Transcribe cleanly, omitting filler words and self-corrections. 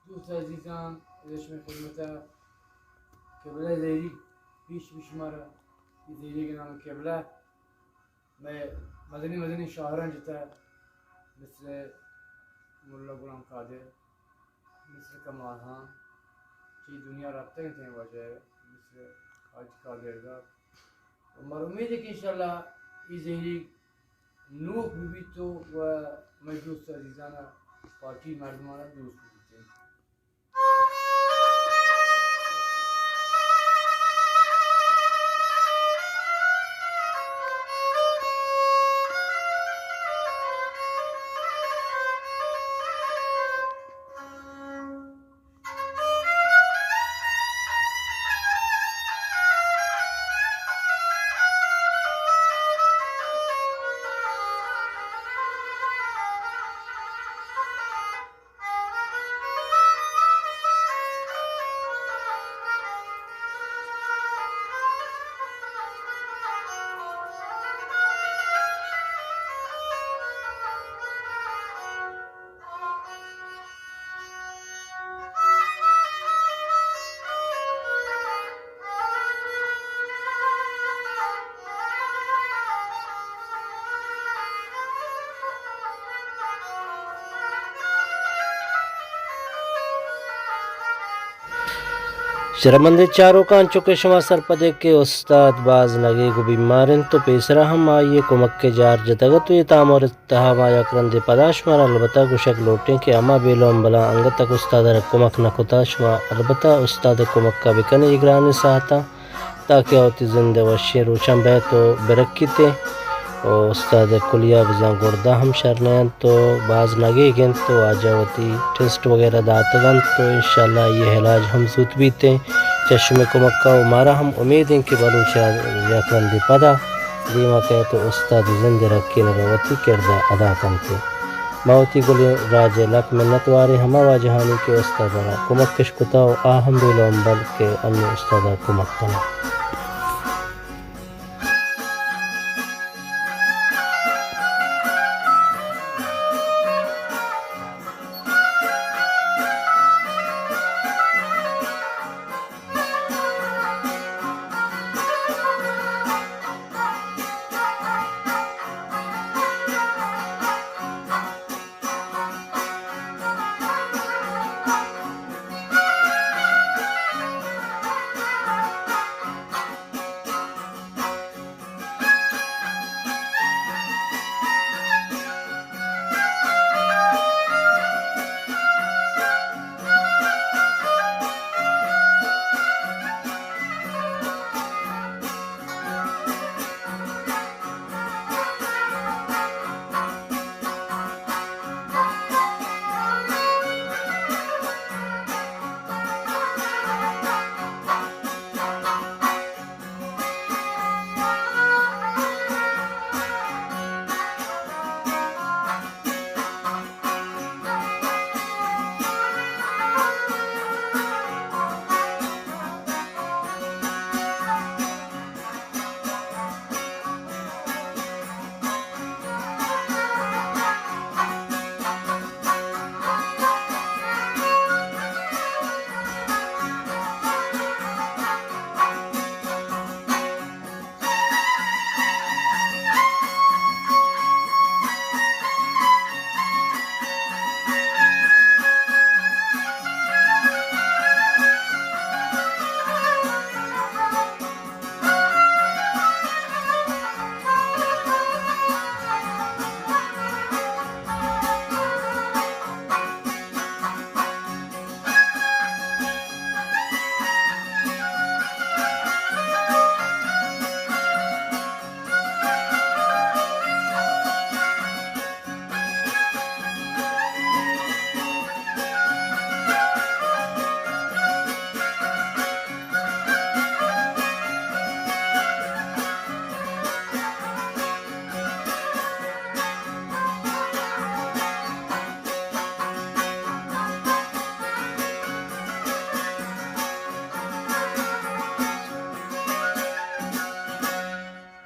دوست عزیزان ازشون خدمت کبله زیری پیش بیشماره زیری که نام کبله مدنی شاهران جتا مثل مولا غلام قادر مثل کمال خان چی دنیا رابطه کنتے واجه مثل حاج قادردار और उम्मीद है कि इंशाल्लाह ये ज़हरी नूख भी तो व मजदूर अजीज़ाना पार्टी मर्दमाना दोस्त भी शर्मंदे चारों कांचों के शमा सरपदे के उस्ताद बाज नगे को बीमारन तो पेसरा हम आइए कुमक के जार जतगत तो ये तामर तहा माया करंदे पदाश मार अलबत्ता कुशक लोटे के अमा बेलो अम्बला अंग तक उस्ताद कुमक न कुताशवा अलबत्ता उस्ताद कुमक का बिकन इगरान साहता ताकि औती जिंदे वशे रोचम बह तो बरक्कीते और उस्ताद कुलिया बजा गुर्दा हम शरनैन तो बाज नगे गन तो आजावती टेस्ट वगैरह दातगन तो इंशाल्लाह ये इलाज हम सूत बीते चश्मे को मक्का मारा हम उम्मीद हैं कि बलूच याकरंदी पदा दीमा कहे तो उस्ताद जिंदे रखी नरवती किरदा अदा करते मावती गुले राज लक मिन्नत वारे हमा वाजहानी के उस्ताद कुमक किश कुताओ आहम बिलोम्बल के अन्य उस्ताद कुमक कना